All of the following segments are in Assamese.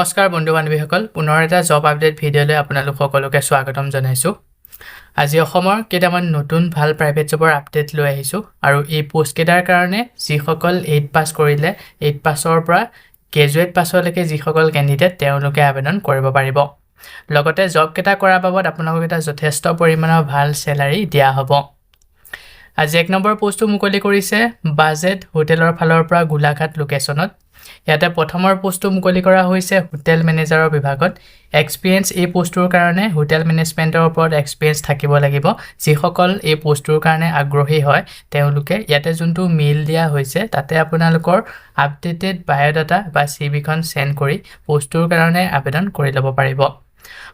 নমস্কাৰ বন্ধু বান্ধৱীসকল পুনৰ এটা জব আপডেট ভিডিঅ'লৈ আপোনালোক সকলোকে স্বাগতম জনাইছোঁ। আজি অসমৰ কেইটামান নতুন ভাল প্ৰাইভেট জবৰ আপডেট লৈ আহিছোঁ আৰু এই পোষ্ট কেইটাৰ কাৰণে যিসকল 8 পাছ কৰিলে 8 পাছৰ পৰা গ্ৰেজুৱেট পাছলৈকে যিসকল কেণ্ডিডেট তেওঁলোকে আবেদন কৰিব পাৰিব। লগতে জব কেইটা কৰাৰ বাবদ আপোনালোকক এটা যথেষ্ট পৰিমাণৰ ভাল চেলাৰী দিয়া হ'ব। আজি 1 নম্বৰ পোষ্টটো মুকলি কৰিছে বাজেট হোটেলৰ ফালৰ পৰা গোলাঘাট লোকেশ্যনত। ইয়াতে প্ৰথমৰ পোষ্টটো মুকলি কৰা হৈছে হোটেল মেনেজাৰৰ বিভাগত। এক্সপিৰিয়েন্স এই পোষ্টটোৰ কাৰণে হোটেল মেনেজমেণ্টৰ ওপৰত এক্সপিৰিয়েন্স থাকিব লাগিব। যিসকল এই পোষ্টটোৰ কাৰণে আগ্ৰহী হয় তেওঁলোকে ইয়াতে যোনটো মেইল দিয়া হৈছে তাতে আপোনালোকৰ আপডেটেড বায়োডাটা বা চিভিখন সেন্ড কৰি পোষ্টটোৰ কাৰণে আবেদন কৰি ল'ব পাৰিব।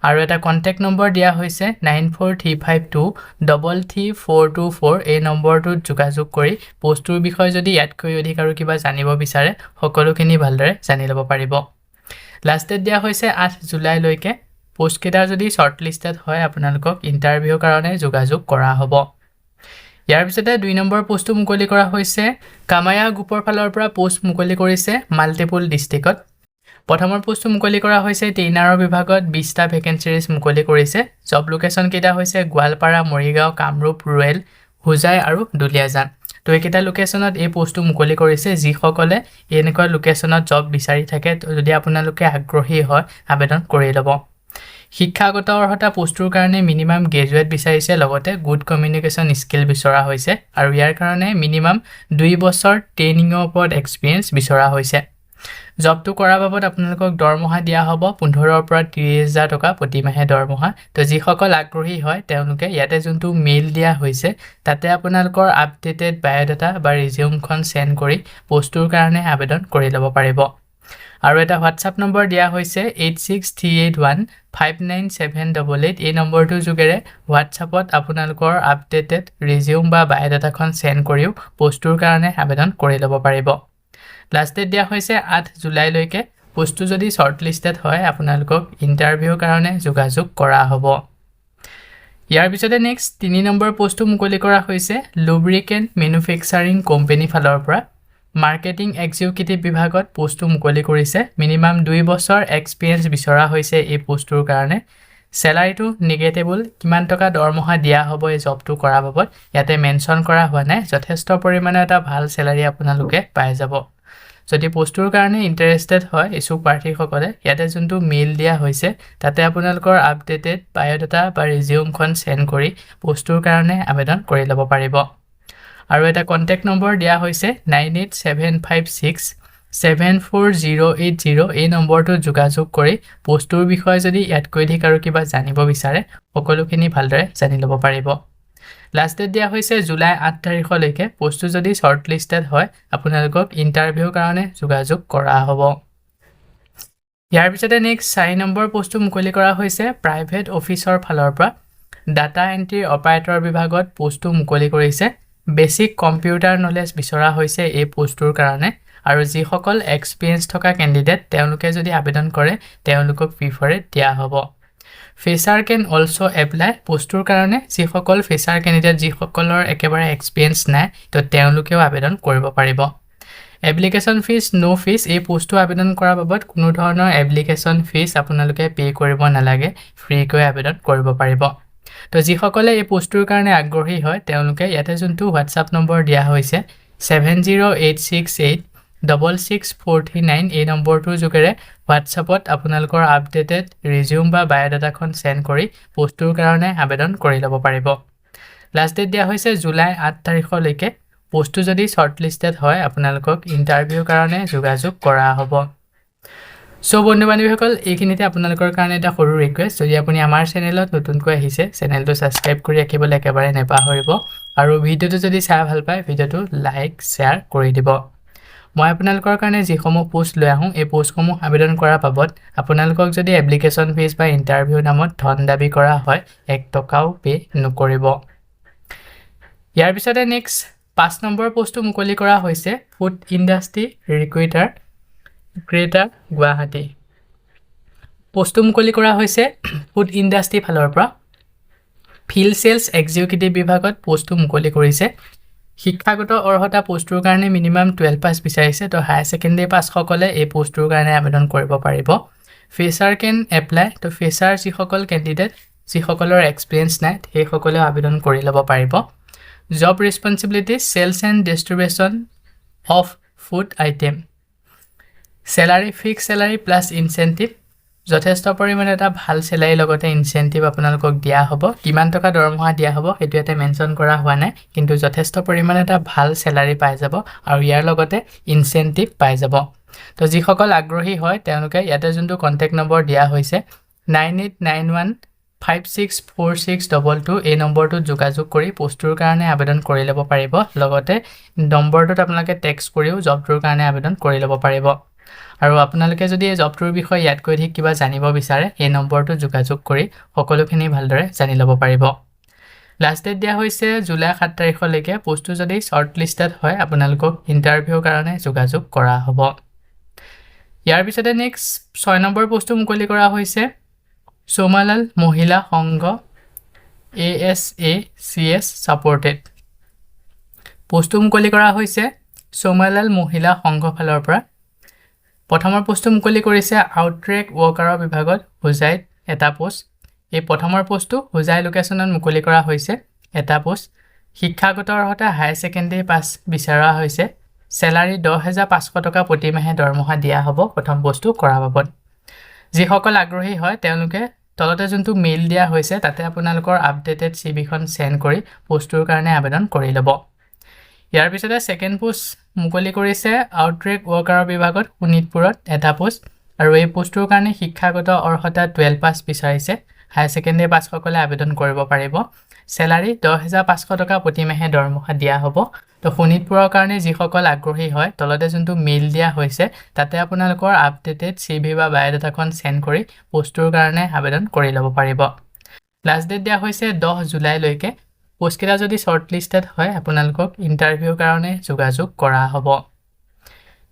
আৰু এটা কন্টেক্ট নম্বৰ দিয়া হৈছে 9435233424 এই নম্বৰটোত যোগাযোগ কৰি পোষ্টটোৰ বিষয়ে যদি ইয়াতকৈ অধিক আৰু কিবা জানিব বিচাৰে সকলোখিনি ভালদৰে জানি ল'ব পাৰিব। লাষ্ট ডেট দিয়া হৈছে 8 জুলাইলৈকে। পোষ্ট কেইটা যদি শৰ্টলিষ্টেড হয় আপোনালোকক ইণ্টাৰভিউৰ কাৰণে যোগাযোগ কৰা হ'ব। ইয়াৰ পিছতে 2 নম্বৰ পোষ্টটো মুকলি কৰা হৈছে কামায়া গ্ৰুপৰ ফালৰ পৰা পোষ্ট মুকলি কৰিছে মাল্টিপল ডিষ্ট্ৰিক্টত। প্ৰথমৰ পোষ্টটো মুকলি কৰা হৈছে ট্ৰেইনাৰৰ বিভাগত 20টা ভেকেঞ্চিজ মুকলি কৰিছে। জব লোকেশ্যন কেইটা হৈছে গোৱালপাৰা, মৰিগাঁও, কামৰূপ ৰুৰেল, হোজাই আৰু দুলিয়াজান। তো এইকেইটা লোকেশ্যনত এই পোষ্টটো মুকলি কৰিছে। যিসকলে এনেকুৱা লোকেশ্যনত জব বিচাৰি থাকে যদি আপোনালোকে আগ্ৰহী হয় আবেদন কৰি ল'ব। শিক্ষাগত অৰ্হতা পোষ্টটোৰ কাৰণে মিনিমাম গ্ৰেজুৱেট বিচাৰিছে, লগতে গুড কমিউনিকেশ্যন স্কিল বিচৰা হৈছে আৰু ইয়াৰ কাৰণে মিনিমাম 2 বছৰ ট্ৰেইনিঙৰ ওপৰত এক্সপিৰিয়েন্স বিচৰা হৈছে। জবটো কৰাৰ বাবদ আপোনালোকক দৰমহা দিয়া হ'ব 15,000 পৰা 30,000 টকা প্ৰতিমাহে দৰমহা। তো যিসকল আগ্ৰহী হয় তেওঁলোকে ইয়াতে যোনটো মেইল দিয়া হৈছে তাতে আপোনালোকৰ আপডেটেড বায়োডাটা বা ৰিজিউমখন সেন্ড কৰি পোষ্টটোৰ কাৰণে আবেদন কৰি ল'ব পাৰিব। আৰু এটা হোৱাটছআপ নম্বৰ দিয়া হৈছে 8638159788 এই নম্বৰটোৰ যোগেৰে হোৱাটছআপত আপোনালোকৰ আপডেটেড ৰিজিউম বা বায়োডাটাখন সেন্ড কৰিও পোষ্টটোৰ কাৰণে আবেদন কৰি ল'ব পাৰিব। লাষ্ট ডেট দিয়া হৈছে 8 জুলাইলৈকে। পোষ্টটো যদি শৰ্টলিষ্টেড হয় আপোনালোকক ইণ্টাৰভিউৰ কাৰণে যোগাযোগ কৰা হ'ব। ইয়াৰ পিছতে নেক্সট 3 নম্বৰ পোষ্টটো মুকলি কৰা হৈছে লুব্ৰিকেণ্ট মেনুফেকচাৰিং কোম্পানী ফালৰ পৰা মাৰ্কেটিং এক্সিকিউটিভ বিভাগত পোষ্টটো মুকলি কৰিছে। মিনিমাম 2 বছৰ এক্সপিৰিয়েন্স বিচৰা হৈছে এই পোষ্টটোৰ কাৰণে। চেলাৰীটো নেগেটেবল, কিমান টকা দৰমহা দিয়া হ'ব এই জবটো কৰাৰ বাবদ ইয়াতে মেনশ্যন কৰা হোৱা নাই। যথেষ্ট পৰিমাণে এটা ভাল চেলাৰী আপোনালোকে পাই যাব। যদি পোষ্টটোৰ কাৰণে ইণ্টাৰেষ্টেড হয় ইচ্ছুক প্ৰাৰ্থীসকলে ইয়াতে যোনটো মেইল দিয়া হৈছে তাতে আপোনালোকৰ আপডেটেড বায়োডাটা বা ৰিজিউমখন সেন্ড কৰি পোষ্টটোৰ কাৰণে আবেদন কৰি ল'ব পাৰিব। আৰু এটা কণ্টেক্ট নম্বৰ দিয়া হৈছে 9875674080 এই নম্বৰটোত যোগাযোগ কৰি পোষ্টটোৰ বিষয়ে যদি ইয়াতকৈ অধিক আৰু কিবা জানিব বিচাৰে সকলোখিনি ভালদৰে জানি ল'ব পাৰিব। লাষ্ট ডেট দিয়া হৈছে জুলাই 8 তাৰিখলৈকে। পোষ্টটো যদি শৰ্টলিষ্টেড হয় আপোনালোকক ইণ্টাৰভিউৰ কাৰণে যোগাযোগ কৰা হ'ব। ইয়াৰ পিছতে নেক্সট 4 নম্বৰ পোষ্টটো মুকলি কৰা হৈছে প্ৰাইভেট অফিচৰ ফালৰ পৰা ডাটা এণ্ট্ৰি অপাৰেটৰ বিভাগত পোষ্টটো মুকলি কৰিছে। বেছিক কম্পিউটাৰ নলেজ বিচৰা হৈছে এই পোষ্টটোৰ কাৰণে আৰু যিসকল এক্সপিৰিয়েন্স থকা কেণ্ডিডেট তেওঁলোকে যদি আবেদন কৰে তেওঁলোকক প্ৰিফাৰেঞ্চ দিয়া হ'ব। ফ্ৰেছাৰ কেন অলছো এপ্লাই পোষ্টটোৰ কাৰণে যিসকল ফ্ৰেছাৰ কেণ্ডিডেট যিসকলৰ একেবাৰে এক্সপিৰিয়েন্স নাই তো তেওঁলোকেও আবেদন কৰিব পাৰিব। এপ্লিকেশ্যন ফিজ নো ফিজ এই পোষ্টটো আবেদন কৰাৰ বাবদ কোনো ধৰণৰ এপ্লিকেশ্যন ফিজ আপোনালোকে পে' কৰিব নালাগে, ফ্ৰীকৈ আবেদন কৰিব পাৰিব। তো যিসকলে এই পোষ্টটোৰ কাৰণে আগ্ৰহী হয় তেওঁলোকে ইয়াতে যোনটো হোৱাটছআপ নম্বৰ দিয়া হৈছে 7086866439 এই নম্বৰটোৰ যোগেৰে হোৱাটছআপত আপোনালোকৰ আপডেটেড ৰিজিউম বা বায়োডাটাখন সেন্ড কৰি পোষ্টটোৰ কাৰণে আবেদন কৰি ল'ব পাৰিব। লাষ্ট ডেট দিয়া হৈছে জুলাই 8 তাৰিখলৈকে। পোষ্টটো যদি শৰ্টলিষ্টেড হয় আপোনালোকক ইণ্টাৰভিউৰ কাৰণে যোগাযোগ কৰা হ'ব। সো বন্ধু বান্ধৱীসকল এইখিনিতে আপোনালোকৰ কাৰণে এটা সৰু ৰিকুৱেষ্ট, যদি আপুনি আমাৰ চেনেলত নতুনকৈ আহিছে চেনেলটো ছাবস্ক্ৰাইব কৰি ৰাখিবলৈ একেবাৰে নেপাহৰিব আৰু ভিডিঅ'টো যদি চাই ভাল পায় ভিডিঅ'টো লাইক শ্বেয়াৰ কৰি দিব। মই আপোনালোকৰ কাৰণে যিসমূহ পোষ্ট লৈ আহোঁ এই পোষ্টসমূহ আবেদন কৰাৰ বাবদ আপোনালোকক যদি এপ্লিকেশ্যন ফিজ বা ইণ্টাৰভিউ নামত ধন দাবী কৰা হয় 1 টকাও পে' নকৰিব। ইয়াৰ পিছতে নেক্সট 5 নম্বৰ পোষ্টটো মুকলি কৰা হৈছে ফুড ইণ্ডাষ্ট্ৰি ৰিক্ৰুইটাৰ গ্ৰেটাৰ গুৱাহাটী। পোষ্টটো মুকলি কৰা হৈছে ফুড ইণ্ডাষ্ট্ৰি ফালৰ পৰা ফিল্ড চেলছ এক্সিকিউটিভ বিভাগত পোষ্টটো মুকলি কৰিছে। শিক্ষাগত অৰ্হতা পোষ্টটোৰ কাৰণে মিনিমাম 12 পাছ বিচাৰিছে। তো হায়াৰ ছেকেণ্ডেৰী পাছ সকলে এই পোষ্টটোৰ কাৰণে আবেদন কৰিব পাৰিব। ফ্ৰেছাৰ কেন এপ্লাই তো ফ্ৰেছাৰ যিসকল কেণ্ডিডেট যিসকলৰ এক্সপিৰিয়েঞ্চ নাই সেইসকলেও আবেদন কৰি ল'ব পাৰিব job responsibility sales and distribution of food item salary fix salary plus incentive যথেষ্ট পৰিমাণে এটা ভাল চেলাৰী লগতে ইনচেণ্টিভ আপোনালোকক দিয়া হ'ব কিমান টকা দৰমহা দিয়া হ'ব সেইটো ইয়াতে মেনশ্যন কৰা হোৱা নাই কিন্তু যথেষ্ট পৰিমাণে এটা ভাল চেলাৰী পাই যাব আৰু ইয়াৰ লগতে ইনচেণ্টিভ পাই যাব তো যিসকল আগ্ৰহী হয় তেওঁলোকে ইয়াতে যোনটো কণ্টেক্ট নম্বৰ দিয়া হৈছে 9891564622 এই নম্বৰটোত যোগাযোগ কৰি পোষ্টটোৰ কাৰণে আবেদন কৰি ল'ব পাৰিব লগতে নম্বৰটোত আপোনালোকে টেক্সট কৰিও জবটোৰ কাৰণে আবেদন কৰি ল'ব পাৰিব আৰু আপোনালোকে যদি এই জবটোৰ বিষয়ে ইয়াতকৈ অধিক কিবা জানিব বিচাৰে এই নম্বৰটোত যোগাযোগ কৰি সকলোখিনি ভালদৰে জানি ল'ব পাৰিব লাষ্ট ডেট দিয়া হৈছে জুলাই 7 তাৰিখলৈকে পোষ্টটো যদি শ্বৰ্ট লিষ্টেড হয় আপোনালোকক ইণ্টাৰভিউৰ কাৰণে যোগাযোগ কৰা হ'ব ইয়াৰ পিছতে নেক্সট 6 নম্বৰ পোষ্টটো মুকলি কৰা হৈছে সোমালাল মহিলা সংঘ ASACS ছাপৰ্টেড পোষ্টটো মুকলি কৰা হৈছে সোমালাল মহিলা সংঘ ফালৰ পৰা প্ৰথমৰ পোষ্টটো মুকলি কৰিছে আউটট্ৰেক ৱৰ্কাৰৰ বিভাগত হুজাইত এটা পোষ্ট এই প্ৰথমৰ পোষ্টটো হুজাই লোকেশ্যনত মুকলি কৰা হৈছে এটা পোষ্ট শিক্ষাগত অৰ্হতা হায়াৰ ছেকেণ্ডাৰী পাছ বিচৰা হৈছে চেলাৰী 10,500 টকা প্ৰতি মাহে দৰমহা দিয়া হ'ব প্ৰথম পোষ্টটো কৰা বাবদ যিসকল আগ্ৰহী হয় তেওঁলোকে তলতে যোনটো মেইল দিয়া হৈছে তাতে আপোনালোকৰ আপডেটেড CVখন সেন্ড কৰি পোষ্টটোৰ কাৰণে আবেদন কৰি ল'ব ইয়াৰ পিছতে সেকেন্ড পোষ্ট মুকলি কৰিছে আউটট্ৰেক ৱৰ্কাৰৰ বিভাগত শোণিতপুৰত এটা পোষ্ট আৰু এই পোষ্টটোৰ কাৰণে শিক্ষাগত অৰ্হতা 12 পাছ বিচাৰিছে হায়াৰ ছেকেণ্ডাৰী পাছ সকলে আবেদন কৰিব পাৰিব চেলাৰী 10,500 টকা প্ৰতি মাহে দৰমহা দিয়া হ'ব তো শোণিতপুৰৰ কাৰণে যিসকল আগ্ৰহী হয় তলতে যোনটো মেইল দিয়া হৈছে তাতে আপোনালোকৰ আপডেটেড CV বা বায়োডাটাখন সেন্ড কৰি পোষ্টটোৰ কাৰণে আবেদন কৰি ল'ব পাৰিব লাষ্ট ডেট দিয়া হৈছে 10 জুলাইলৈকে পোষ্টকেইটা যদি শ্বৰ্ট লিষ্টেড হয় আপোনালোকক ইণ্টাৰভিউৰ কাৰণে যোগাযোগ কৰা হ'ব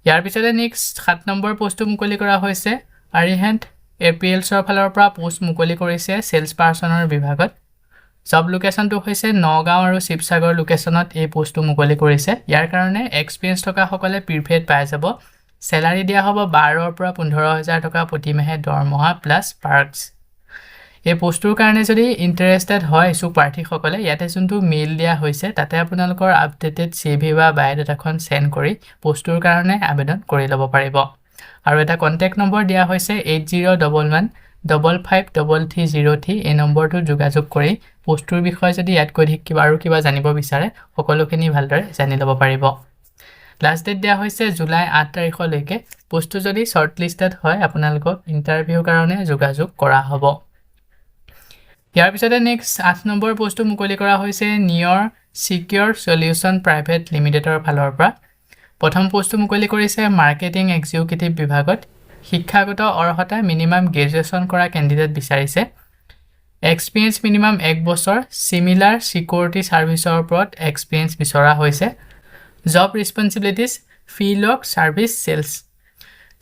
ইয়াৰ পিছতে নেক্সট 7 নম্বৰ পোষ্টটো মুকলি কৰা হৈছে আৰিহেণ্ট এপিএলছৰ ফালৰ পৰা পোষ্ট মুকলি কৰিছে সেলছ পাৰ্চনৰ বিভাগত জব লোকেশ্যনটো হৈছে নগাঁও আৰু শিৱসাগৰ লোকেশ্যনত এই পোষ্টটো মুকলি কৰিছে ইয়াৰ কাৰণে এক্সপিৰিয়েঞ্চ থকা সকলে প্ৰিফেড পাই যাব চেলাৰী দিয়া হ'ব 12ৰ পৰা 15,000 টকা প্ৰতি মাহে দৰমহা প্লাছ পাৰ্কছ এই পোষ্টটোৰ কাৰণে যদি ইন্টাৰেষ্টেড হয় ইছু প্ৰাৰ্থীসকলে ইয়াতে যোনটো মেইল দিয়া হৈছে তাতে আপোনালোকৰ আপডেটেড CV বা বায়োডাটাখন সেন্ড কৰি পোষ্টটোৰ কাৰণে আবেদন কৰি ল'ব পাৰিব আৰু এটা কন্টেক্ট নম্বৰ দিয়া হৈছে 8011553303 এই নম্বৰটো যোগাযোগ কৰি পোষ্টটোৰ বিষয়ে যদি ইয়াতকৈ অধিক কিবা জানিব বিচাৰে সকলোখিনি ভালদৰে জানি ল'ব পাৰিব লাষ্ট ডেট দিয়া হৈছে জুলাই 8 তাৰিখলৈকে পোষ্টটো যদি শ্বৰ্ট লিষ্টেড হয় আপোনালোকক ইণ্টাৰভিউৰ কাৰণে যোগাযোগ কৰা হ'ব ইয়াৰ পিছতে নেক্সট 8 নম্বৰ পোষ্টটো মুকলি কৰা হৈছে নিয়ৰ সিকিউৰ সলিউশন প্ৰাইভেট লিমিটেডৰ ফালৰ পৰা প্ৰথম পোষ্টটো মুকলি কৰিছে মাৰ্কেটিং এক্সিকিউটিভ বিভাগত শিক্ষাগত অৰ্হতা মিনিমাম গ্ৰেজুৱেচন কৰা কেণ্ডিডেট বিচাৰিছে এক্সপিৰিয়েঞ্চ মিনিমাম 1 বছৰ সিমিলাৰ সিকিউৰিটি সাৰ্ভিসৰ ওপৰত এক্সপিৰিয়েঞ্চ বিচৰা হৈছে job responsibilities field of service sales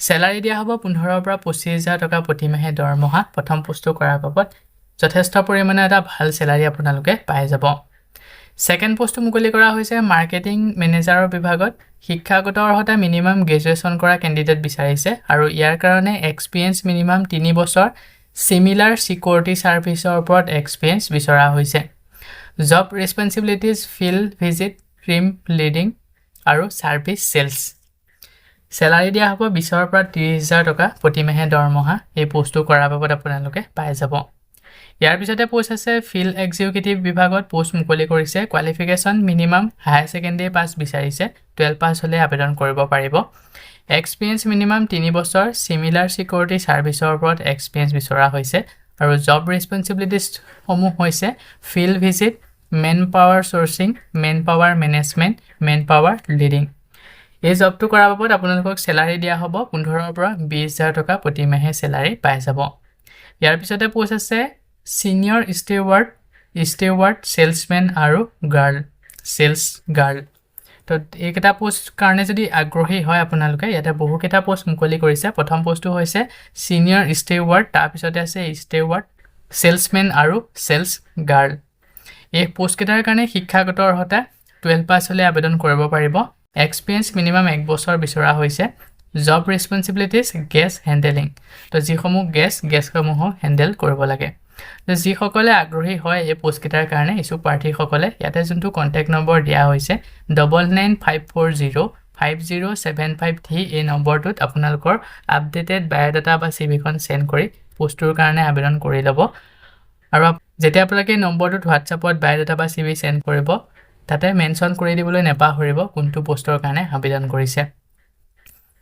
salary দিয়া হ'ব 15,000 পৰা 25,000 টকা প্ৰতি মাহে দৰমহা প্ৰথম পোষ্টটো কৰাৰ বাবদ যথেষ্ট পৰিমাণে এটা ভাল চেলাৰী আপোনালোকে পাই যাব সেকেন্ড পোষ্টটো মুকলি কৰা হৈছে মাৰ্কেটিং মেনেজাৰৰ বিভাগত শিক্ষাগত অৰ্হতা মিনিমাম গ্ৰেজুৱেচন কৰা কেণ্ডিডেট বিচাৰিছে আৰু ইয়াৰ কাৰণে এক্সপিৰিয়েঞ্চ মিনিমাম 3 বছৰ সিমিলাৰ সিকিউৰিটি সাৰ্ভিসৰ ওপৰত এক্সপিৰিয়েঞ্চ বিচৰা হৈছে জব ৰেছপন্সিবিলিটিজ ফিল্ড ভিজিট ক্ৰীম লিডিং আৰু সাৰ্ভিস সেলছ চেলাৰী দিয়া হ'ব 20,000 পৰা 30,000 টকা প্ৰতি মাহে দৰমহা এই পোষ্টটো কৰাৰ বাবদ আপোনালোকে পাই যাব ইয়াৰ পিছতে পোষ্ট আছে ফিল্ড এক্সিকিউটিভ বিভাগত পোষ্ট মুকলি কৰিছে qualification minimum higher secondary pass বিচাৰিছে 12 পাছ হ'লে আবেদন কৰিব পাৰিব এক্সপিৰিয়েঞ্চ মিনিমাম 3 বছৰ সিমিলাৰ সিকিউৰিটি সাৰ্ভিসৰ ওপৰত এক্সপিৰিয়েঞ্চ বিচৰা হৈছে আৰু জব ৰেছপন্সিবিলিটিজ সমূহ হৈছে field visit manpower sourcing manpower management manpower leading এই জবটো কৰাৰ বাবদ আপোনালোকক চেলাৰী দিয়া হ'ব 15,000 পৰা 20,000 টকা প্ৰতি মাহে চেলাৰী পাই যাব ইয়াৰ পিছতে পোষ্ট আছে সিনিয়ৰ ষ্টিৱাৰ্ড সেলছমেন আৰু সেলছ গাৰ্ল তো এইকেইটা পোষ্ট কাৰণে যদি আগ্ৰহী হয় আপোনালোকে ইয়াতে বহুকেইটা পোষ্ট মুকলি কৰিছে প্ৰথম পোষ্টটো হৈছে সিনিয়ৰ ষ্টিৱাৰ্ড তাৰপিছতে আছে ষ্টিৱাৰ্ড সেলছমেন আৰু সেলছ গাৰ্ল এই পোষ্টকেইটাৰ কাৰণে শিক্ষাগত অৰ্হতা 12 পাছ হ'লে আবেদন কৰিব পাৰিব এক্সপিৰিয়েঞ্চ মিনিমাম 1 বছৰ বিচৰা হৈছে জব ৰেছপন্সিবিলিটিজ গেছ হেণ্ডেলিং তো যিসমূহ গেছসমূহ হেণ্ডেল কৰিব লাগে তো যিসকলে আগ্ৰহী হয় এই পোষ্টকেইটাৰ কাৰণে ইচ্ছুক প্ৰাৰ্থীসকলে ইয়াতে যোনটো কণ্টেক্ট নম্বৰ দিয়া হৈছে 9954050753 এই নম্বৰটোত আপোনালোকৰ আপডেটেড বায়'ডাটা বা চিভিখন চেণ্ড কৰি পোষ্টটোৰ কাৰণে আবেদন কৰি ল'ব আৰু যেতিয়া আপোনালোকে এই নম্বৰটোত হোৱাটছআপত বায়'ডাটা বা চিভি চেণ্ড কৰিব তাতে মেনশ্যন কৰি দিবলৈ নেপাহৰিব কোনটো পোষ্টৰ কাৰণে আবেদন কৰিছে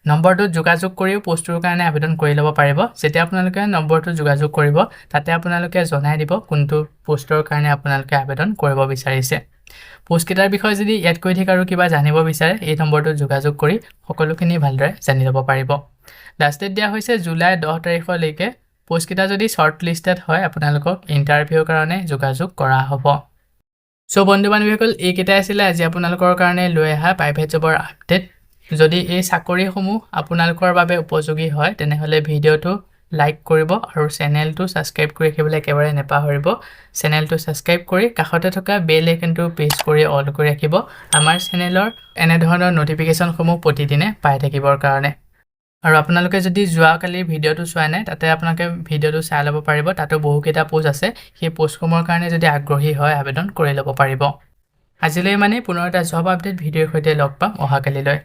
নম্বৰটোত যোগাযোগ কৰিও পোষ্টটোৰ কাৰণে আবেদন কৰি ল'ব পাৰিব যেতিয়া আপোনালোকে নম্বৰটো যোগাযোগ কৰিব তাতে আপোনালোকে জনাই দিব কোনটো পোষ্টৰ কাৰণে আপোনালোকে আবেদন কৰিব বিচাৰিছে পোষ্টকেইটাৰ বিষয়ে যদি ইয়াতকৈ অধিক আৰু কিবা জানিব বিচাৰে এই নম্বৰটোত যোগাযোগ কৰি সকলোখিনি ভালদৰে জানি ল'ব পাৰিব লাষ্ট ডেট দিয়া হৈছে জুলাই 10 তাৰিখলৈকে পোষ্টকেইটা যদি শ্বৰ্ট লিষ্টেড হয় আপোনালোকক ইণ্টাৰভিউৰ কাৰণে যোগাযোগ কৰা হ'ব সো বন্ধু বান্ধৱীসকল এইকেইটাই আছিলে আজি আপোনালোকৰ কাৰণে লৈ অহা প্ৰাইভেট জবৰ আপডেট যদি এই চাকৰিসমূহ আপোনালোকৰ বাবে উপযোগী হয় তেনেহ'লে ভিডিঅ'টো লাইক কৰিব আৰু চেনেলটো ছাবস্ক্ৰাইব কৰি ৰাখিবলৈ একেবাৰে নেপাহৰিব চেনেলটো ছাবস্ক্ৰাইব কৰি কাষতে থকা বেল আইকনটো প্ৰেছ কৰি অল কৰি ৰাখিব আমাৰ চেনেলৰ এনে ধৰণৰ নটিফিকেশ্যনসমূহ প্ৰতিদিনে পাই থাকিবৰ কাৰণে আৰু আপোনালোকে যদি যোৱাকালি ভিডিঅ'টো চোৱা নাই তাতে আপোনালোকে ভিডিঅ'টো চাই ল'ব পাৰিব তাতো বহুকেইটা পোষ্ট আছে সেই পোষ্টসমূহৰ কাৰণে যদি আগ্ৰহী হয় আবেদন কৰি ল'ব পাৰিব আজিলৈ মানে পুনৰ এটা জব আপডেট ভিডিঅ'ৰ সৈতে লগ পাম অহাকালিলৈ